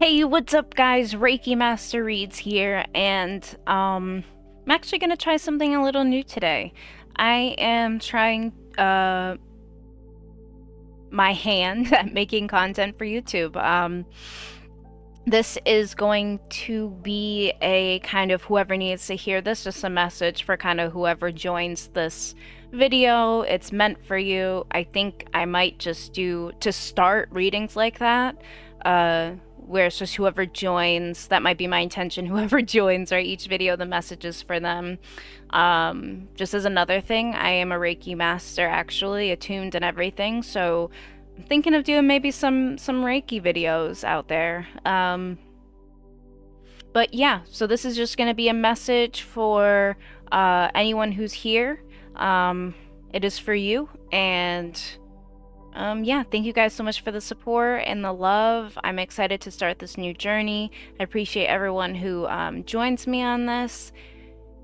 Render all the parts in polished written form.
Hey, what's up guys? Reiki Master Reads here, and I'm actually gonna try something a little new today. I am trying my hand at making content for YouTube. This is going to be a kind of whoever needs to hear this, just a message for kind of whoever joins this video. It's meant for you. I think I might just do, to start, readings like that, where it's just whoever joins, that might be my intention, whoever joins, or each video, the message is for them. Just as another thing, I am a Reiki master, actually, attuned and everything, so I'm thinking of doing maybe some Reiki videos out there. But yeah, so this is just going to be a message for anyone who's here. It is for you, and yeah, thank you guys so much for the support and the love. I'm excited to start this new journey. I appreciate everyone who joins me on this.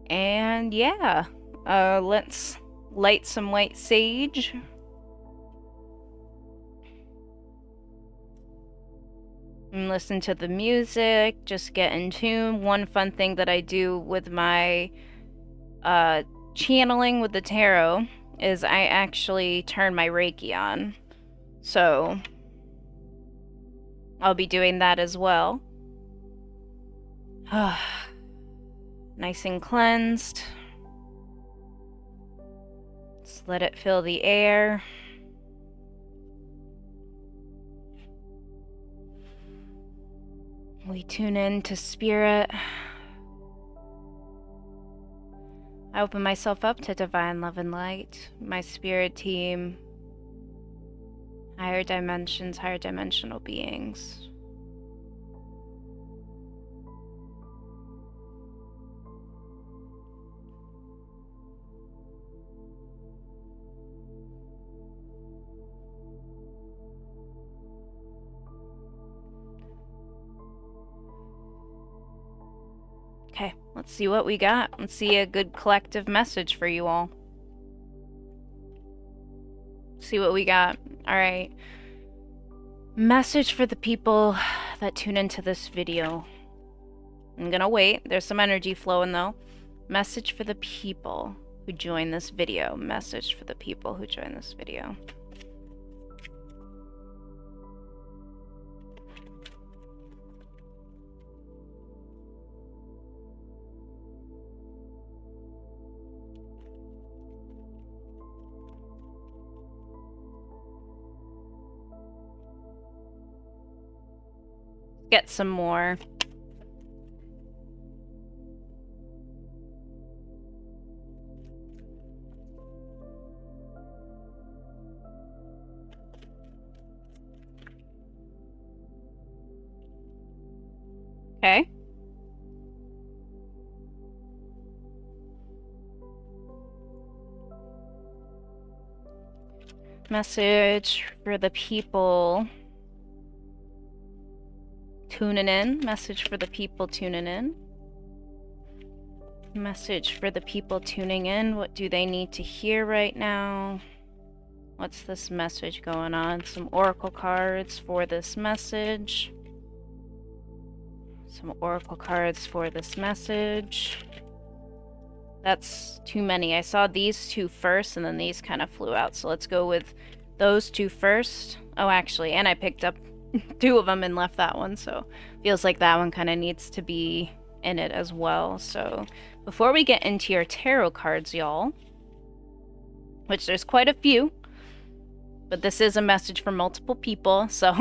And yeah, let's light some white sage. And listen to the music, just get in tune. One fun thing that I do with my channeling with the tarot is I actually turn my Reiki on. So I'll be doing that as well. Nice and cleansed. Just let it fill the air. We tune in to spirit. I open myself up to divine love and light, my spirit team, higher dimensions, higher dimensional beings. Okay, let's see what we got. Let's see a good collective message for you all. See what we got. All right. Message for the people that tune into this video. I'm gonna wait. There's some energy flowing though. Message for the people who join this video. Message for the people who join this video. Get some more. Okay. Message for the people tuning in. Message for the people tuning in. Message for the people tuning in. What do they need to hear right now? What's this message going on? Some oracle cards for this message. Some oracle cards for this message. That's too many. I saw these two first, and then these kind of flew out. So let's go with those two first. Oh, actually, and I picked up two of them and left that one. So feels like that one kind of needs to be in it as well. So before we get into your tarot cards, y'all, which there's quite a few, but this is a message for multiple people. So,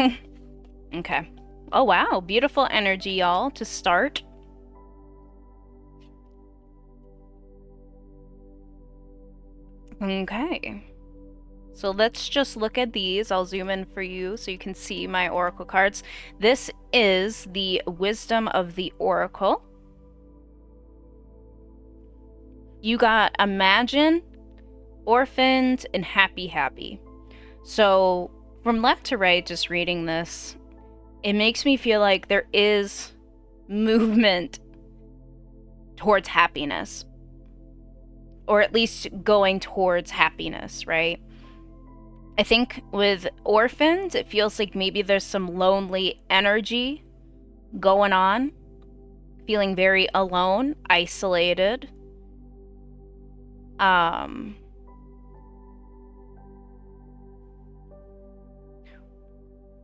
okay. Oh, wow. Beautiful energy, y'all, to start. Okay. So let's just look at these. I'll zoom in for you so you can see my oracle cards. This is the Wisdom of the Oracle. You got Imagine, Orphaned, and Happy Happy. So from left to right, just reading this, it makes me feel like there is movement towards happiness. Or at least going towards happiness, right? I think with orphans, it feels like maybe there's some lonely energy going on, feeling very alone, isolated.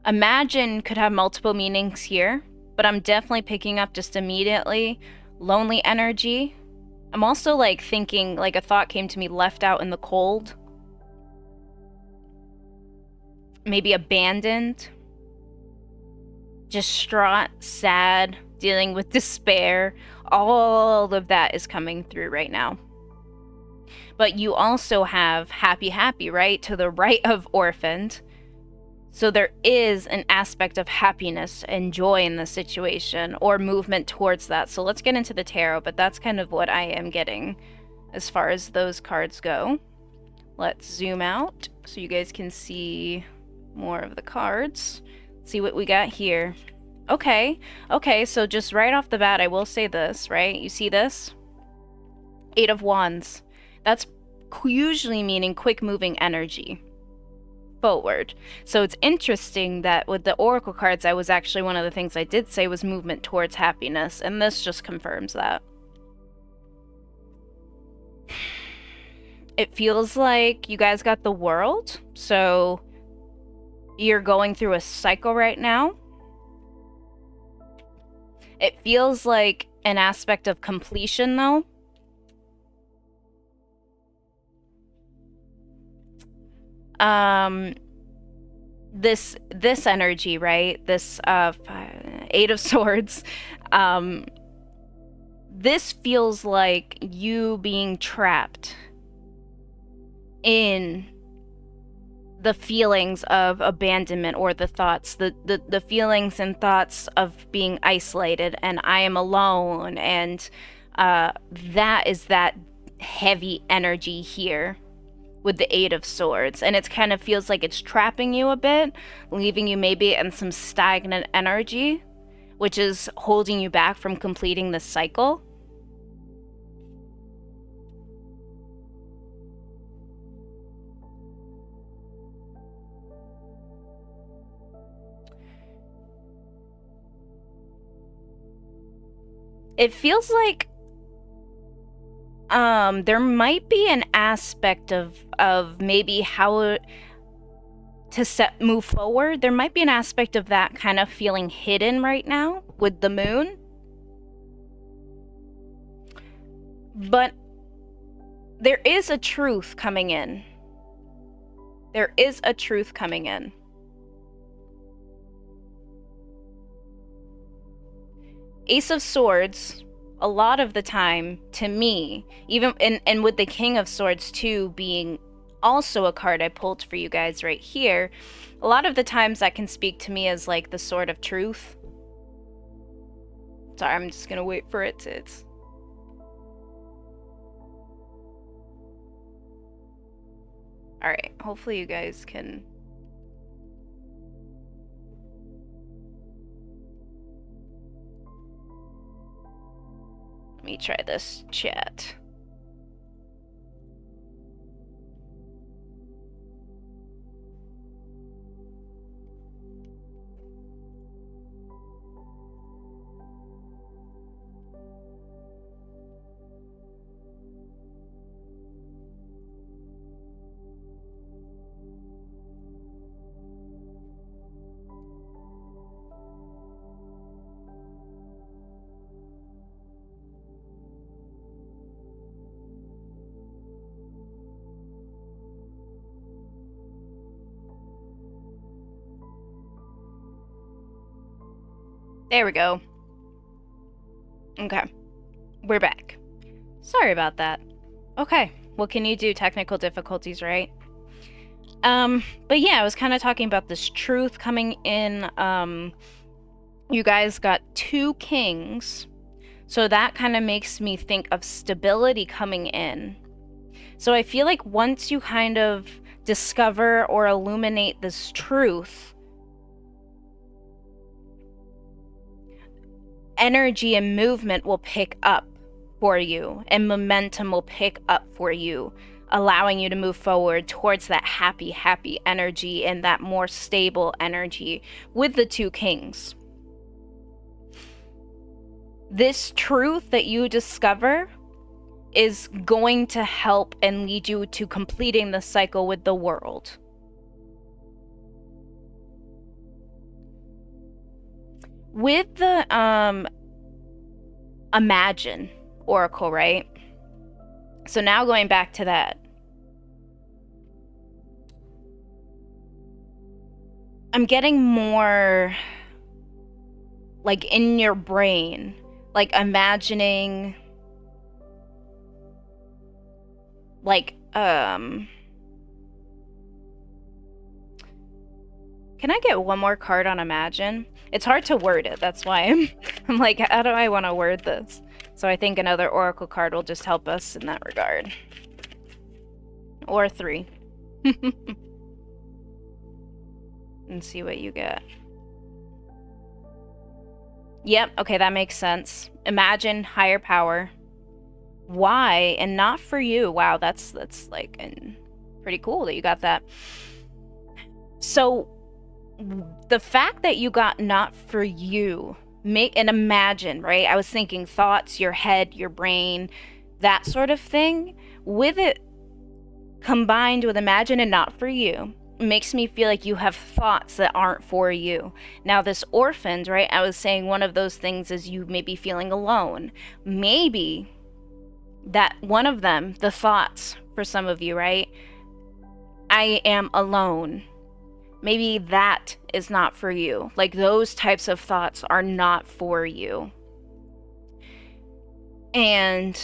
Imagine could have multiple meanings here, but I'm definitely picking up just immediately lonely energy. I'm also like thinking, like a thought came to me, left out in the cold. Maybe abandoned. Distraught, sad, dealing with despair. All of that is coming through right now. But you also have happy, happy, right? To the right of orphaned. So there is an aspect of happiness and joy in the situation, or movement towards that. So let's get into the tarot, but that's kind of what I am getting as far as those cards go. Let's zoom out so you guys can see more of the cards. See what we got here. Okay, so just right off the bat, I will say this, right? You see this? 8 of Wands. That's usually meaning quick moving energy forward. So it's interesting that with the oracle cards, I was actually, one of the things I did say was movement towards happiness, and this just confirms that. It feels like you guys got the World, so you're going through a cycle right now. It feels like an aspect of completion, though. This energy, right? This 8 of Swords. This feels like you being trapped in the feelings of abandonment, or the thoughts, the feelings and thoughts of being isolated and I am alone, and that is that heavy energy here with the 8 of Swords, and it kind of feels like it's trapping you a bit, leaving you maybe in some stagnant energy, which is holding you back from completing the cycle. It feels like there might be an aspect of maybe how to move forward. There might be an aspect of that kind of feeling hidden right now with the Moon. But there is a truth coming in. There is a truth coming in. Ace of Swords, a lot of the time, to me, even and with the King of Swords too being also a card I pulled for you guys right here, a lot of the times that can speak to me as like the Sword of Truth. Sorry, I'm just gonna wait for it to... Alright, hopefully you guys can... Let me try this chat. There we go. Okay. We're back. Sorry about that. Okay. What can you do? Technical difficulties, right? But yeah, I was kind of talking about this truth coming in. You guys got 2 kings. So that kind of makes me think of stability coming in. So I feel like once you kind of discover or illuminate this truth, energy and movement will pick up for you, and momentum will pick up for you, allowing you to move forward towards that happy, happy energy and that more stable energy with the 2 kings. this truth that you discover is going to help and lead you to completing the cycle with the world. With the Imagine Oracle, right? So now going back to that, I'm getting more like in your brain, like imagining like can I get one more card on Imagine? It's hard to word it. That's why I'm like, how do I want to word this? So I think another Oracle card will just help us in that regard. Or 3. And see what you get. Yep, okay, that makes sense. Imagine higher power. Why and not for you? Wow, that's like pretty cool that you got that. So the fact that you got not for you, and imagine, right? I was thinking thoughts, your head, your brain, that sort of thing. With it combined with imagine and not for you, makes me feel like you have thoughts that aren't for you. Now this orphaned, right? I was saying one of those things is you may be feeling alone. Maybe that one of them, the thoughts for some of you, right? I am alone. Maybe that is not for you. Like those types of thoughts are not for you. And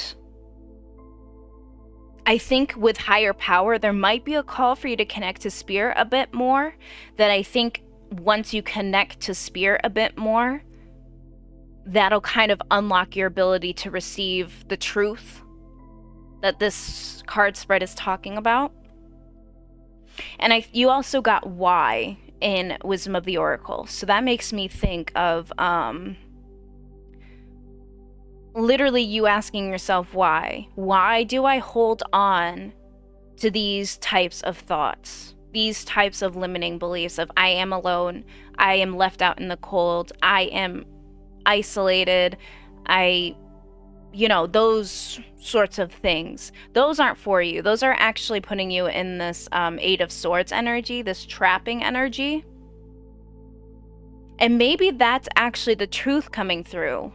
I think with higher power, there might be a call for you to connect to spirit a bit more. That I think once you connect to spirit a bit more, that'll kind of unlock your ability to receive the truth that this card spread is talking about. And you also got why in Wisdom of the Oracle. So that makes me think of literally you asking yourself why. Why do I hold on to these types of thoughts? These types of limiting beliefs of I am alone, I am left out in the cold, I am isolated, those sorts of things. Those aren't for you. Those are actually putting you in this 8 of Swords energy, this trapping energy. And maybe that's actually the truth coming through,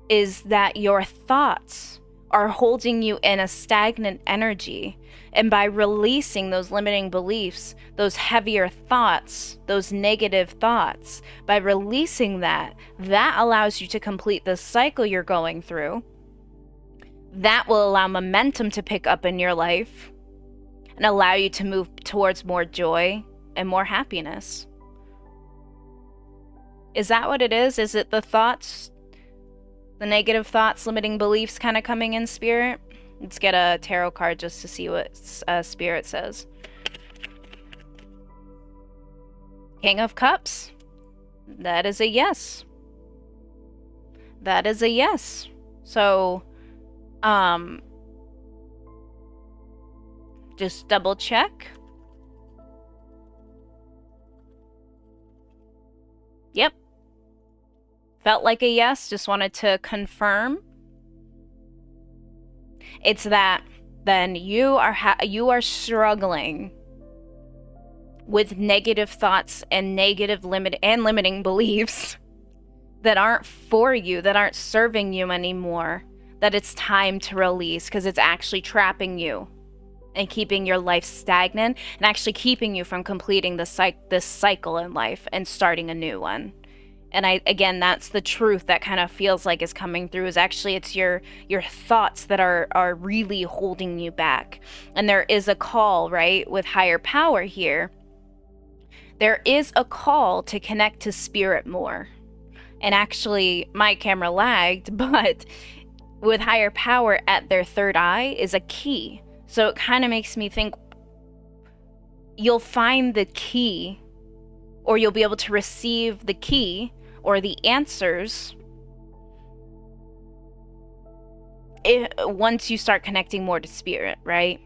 is that your thoughts are holding you in a stagnant energy. And by releasing those limiting beliefs, those heavier thoughts, those negative thoughts, by releasing that allows you to complete the cycle you're going through. That will allow momentum to pick up in your life and allow you to move towards more joy and more happiness. Is that what it is? Is it the thoughts, the negative thoughts, limiting beliefs kind of coming in, spirit? Let's get a tarot card just to see what spirit says. King of Cups. That is a yes. That is a yes. So, just double check. Yep. Felt like a yes, just wanted to confirm. It's that then you are struggling with negative thoughts and negative limiting beliefs that aren't for you, that aren't serving you anymore, that it's time to release because it's actually trapping you and keeping your life stagnant and actually keeping you from completing this cycle in life and starting a new one. And again, that's the truth that kind of feels like is coming through, is actually it's your thoughts that are really holding you back. And there is a call, right, with higher power here. There is a call to connect to spirit more. And actually, my camera lagged, but with higher power at their third eye is a key. So it kind of makes me think you'll find the key, or you'll be able to receive the key or the answers once you start connecting more to spirit, right?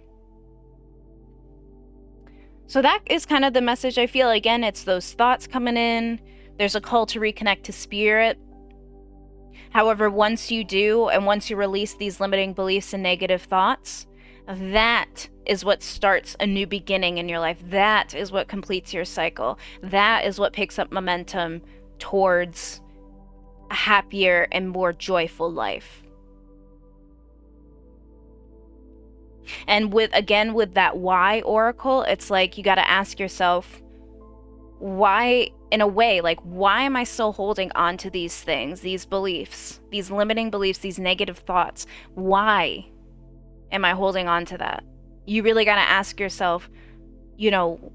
So that is kind of the message I feel. Again, it's those thoughts coming in. There's a call to reconnect to spirit. However, once you do, and once you release these limiting beliefs and negative thoughts, that is what starts a new beginning in your life. That is what completes your cycle. That is what picks up momentum towards a happier and more joyful life. And with that why oracle, it's like you got to ask yourself, why, in a way, like, why am I still holding on to these things, these beliefs, these limiting beliefs, these negative thoughts? Why am I holding on to that? You really got to ask yourself, you know,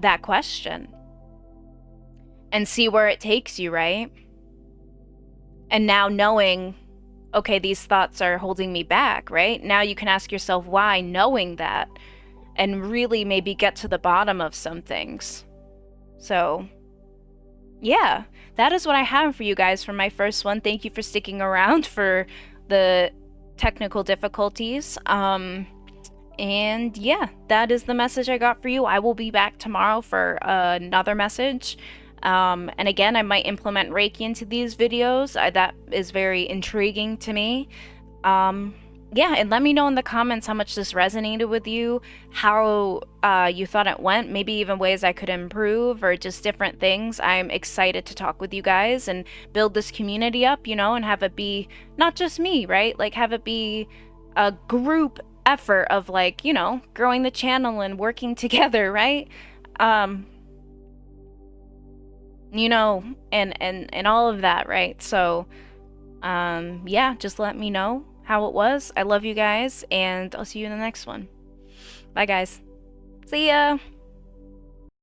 that question and see where it takes you, right? And now knowing, okay, these thoughts are holding me back, right? Now you can ask yourself why, knowing that, and really maybe get to the bottom of some things. So, yeah, that is what I have for you guys for my first one. Thank you for sticking around for the technical difficulties. And yeah, that is the message I got for you. I will be back tomorrow for another message. And again, I might implement Reiki into these videos. That is very intriguing to me. Yeah, and let me know in the comments how much this resonated with you, how you thought it went, maybe even ways I could improve or just different things. I'm excited to talk with you guys and build this community up, and have it be not just me, right? Like, have it be a group effort of, like, growing the channel and working together, right? And all of that, right? So, yeah, just let me know how it was. I love you guys, and I'll see you in the next one. Bye, guys. See ya!